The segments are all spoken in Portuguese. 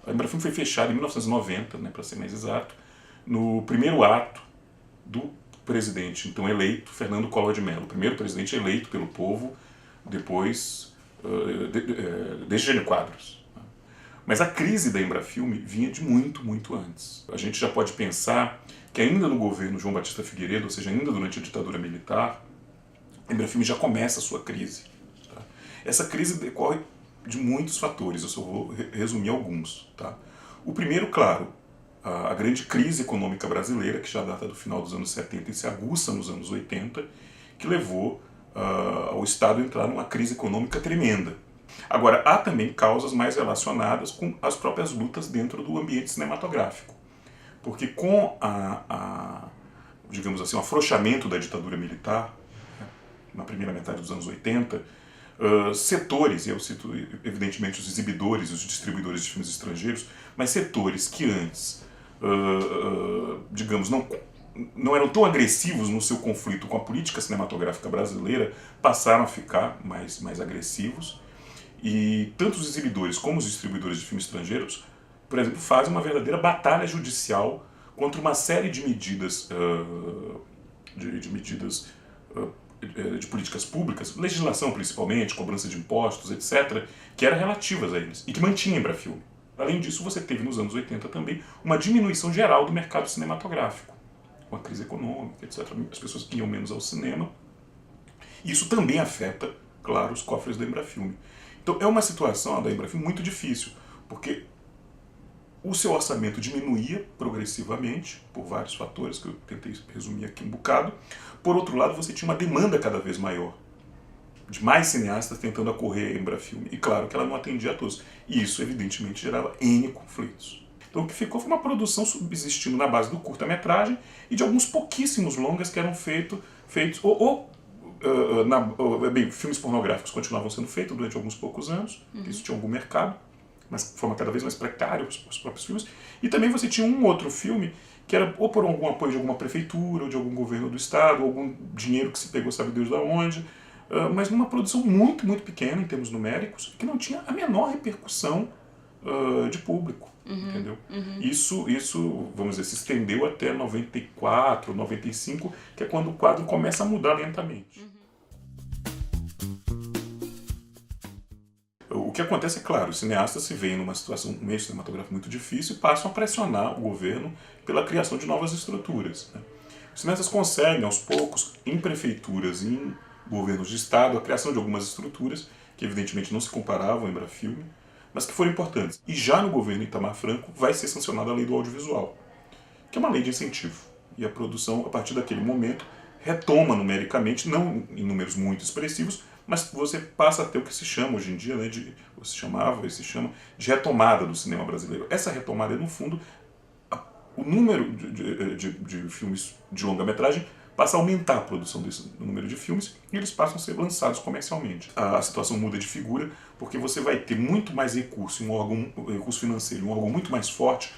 A Embrafilme foi fechada em 1990, né, para ser mais exato, no primeiro ato do presidente, então eleito, Fernando Collor de Mello, o primeiro presidente eleito pelo povo, depois de Jânio Quadros. Mas a crise da Embrafilme vinha de muito, muito antes. A gente já pode pensar que ainda no governo João Batista Figueiredo, ou seja, ainda durante a ditadura militar, a Embrafilme já começa a sua crise. Tá? Essa crise decorre de muitos fatores, eu só vou resumir alguns. Tá? O primeiro, claro, a grande crise econômica brasileira, que já data do final dos anos 70 e se aguça nos anos 80, que levou ao Estado a entrar numa crise econômica tremenda. Agora, há também causas mais relacionadas com as próprias lutas dentro do ambiente cinematográfico. Porque com digamos assim, o afrouxamento da ditadura militar, né, na primeira metade dos anos 80, setores, e eu cito evidentemente os exibidores, os distribuidores de filmes estrangeiros, mas setores que antes, digamos, não eram tão agressivos no seu conflito com a política cinematográfica brasileira, passaram a ficar mais agressivos. E tanto os exibidores como os distribuidores de filmes estrangeiros, por exemplo, fazem uma verdadeira batalha judicial contra uma série de medidas, de políticas públicas, legislação principalmente, cobrança de impostos, etc., que eram relativas a eles e que mantinha a Embrafilme. Além disso, você teve nos anos 80 também uma diminuição geral do mercado cinematográfico, com a crise econômica, etc. As pessoas iam menos ao cinema. Isso também afeta, claro, os cofres da Embrafilme. Então é uma situação da Embrafilme muito difícil, porque o seu orçamento diminuía progressivamente, por vários fatores, que eu tentei resumir aqui um bocado. Por outro lado, você tinha uma demanda cada vez maior, de mais cineastas tentando acorrer a Embrafilme. E claro que ela não atendia a todos. E isso, evidentemente, gerava N conflitos. Então o que ficou foi uma produção subsistindo na base do curta-metragem e de alguns pouquíssimos longas que eram feitos filmes pornográficos continuavam sendo feitos durante alguns poucos anos, isso tinha algum mercado, mas de forma cada vez mais precária os próprios filmes. E também você tinha um outro filme que era ou por algum apoio de alguma prefeitura, ou de algum governo do estado, ou algum dinheiro que se pegou sabe Deus de onde, mas numa produção muito, muito pequena em termos numéricos, que não tinha a menor repercussão de público. Entendeu? Isso, vamos dizer, se estendeu até 94, 95, que é quando o quadro começa a mudar lentamente. O que acontece é claro, os cineastas se veem numa situação, um meio cinematográfico muito difícil e passam a pressionar o governo pela criação de novas estruturas. Né? Os cineastas conseguem, aos poucos, em prefeituras, em governos de estado, a criação de algumas estruturas que evidentemente não se comparavam à Embrafilme, mas que foram importantes. E já no governo Itamar Franco vai ser sancionada a lei do audiovisual, que é uma lei de incentivo. E a produção, a partir daquele momento, retoma numericamente, não em números muito expressivos, mas você passa a ter o que se chama hoje em dia, né, se chama de retomada do cinema brasileiro. Essa retomada é, no fundo, o número de filmes de longa-metragem passa a aumentar a produção desse número de filmes e eles passam a ser lançados comercialmente. A situação muda de figura porque você vai ter muito mais recurso, recurso financeiro, um órgão muito mais forte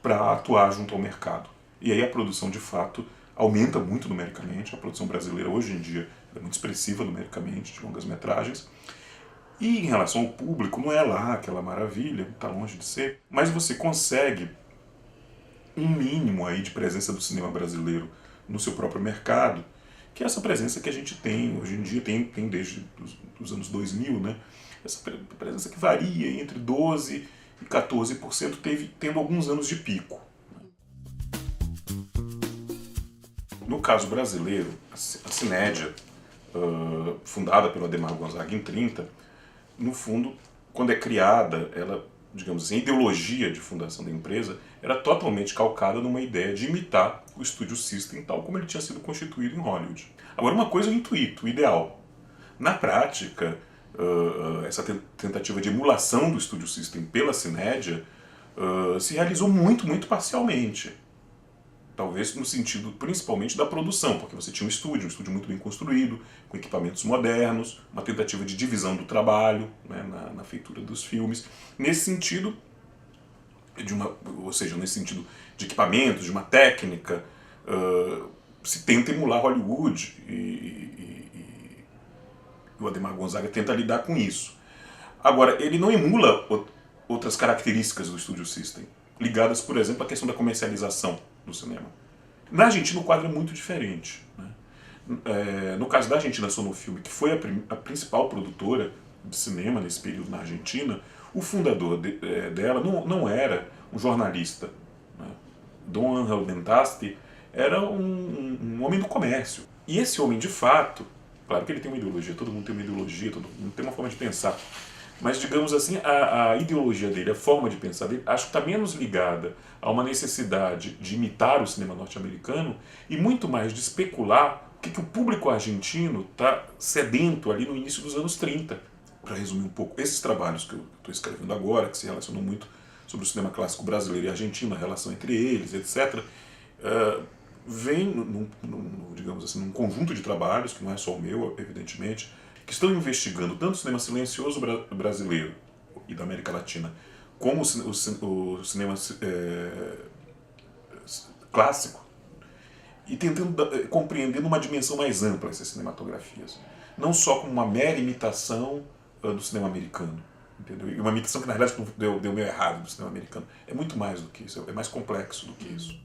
para atuar junto ao mercado. E aí a produção, de fato, aumenta muito numericamente. A produção brasileira hoje em dia é muito expressiva numericamente, de longas-metragens. E em relação ao público, não é lá aquela maravilha, está longe de ser, mas você consegue um mínimo aí de presença do cinema brasileiro no seu próprio mercado, que é essa presença que a gente tem hoje em dia, tem desde os anos 2000, né? Essa presença que varia entre 12% e 14%, tendo alguns anos de pico. No caso brasileiro, a Cinédia, fundada pelo Adhemar Gonzaga em 30, no fundo, quando é criada, ela, digamos assim, a ideologia de fundação da empresa era totalmente calcada numa ideia de imitar o Studio System tal como ele tinha sido constituído em Hollywood. Agora, uma coisa é o intuito, o ideal. Na prática, essa tentativa de emulação do Studio System pela Cinédia se realizou muito, muito parcialmente. Talvez no sentido principalmente da produção, porque você tinha um estúdio muito bem construído, com equipamentos modernos, uma tentativa de divisão do trabalho, né, na feitura dos filmes. Nesse sentido, nesse sentido de equipamentos, de uma técnica, se tenta emular Hollywood o Ademar Gonzaga tenta lidar com isso. Agora, ele não emula outras características do Studio System, ligadas, por exemplo, à questão da comercialização do cinema. Na Argentina, o quadro é muito diferente, né? No caso da Argentina Sonofilme, que foi a principal produtora de cinema nesse período na Argentina, o fundador dela não era um jornalista, né? Dom Ángel Dentasti era um homem do comércio. E esse homem, de fato, claro que ele tem uma ideologia, todo mundo tem uma ideologia, todo mundo tem uma forma de pensar, mas, digamos assim, a ideologia dele, a forma de pensar dele, acho que está menos ligada a uma necessidade de imitar o cinema norte-americano e muito mais de especular o que o público argentino está sedento ali no início dos anos 30. Para resumir um pouco, esses trabalhos que eu estou escrevendo agora, que se relacionam muito sobre o cinema clássico brasileiro e argentino, a relação entre eles, etc., vem, digamos assim, num conjunto de trabalhos, que não é só o meu, evidentemente, que estão investigando tanto o cinema silencioso brasileiro e da América Latina, como o cinema clássico, e tentando compreender numa dimensão mais ampla essas cinematografias. Não só como uma mera imitação do cinema americano, entendeu? E uma imitação que, na realidade, deu meio errado do cinema americano. É muito mais do que isso, é mais complexo do que isso.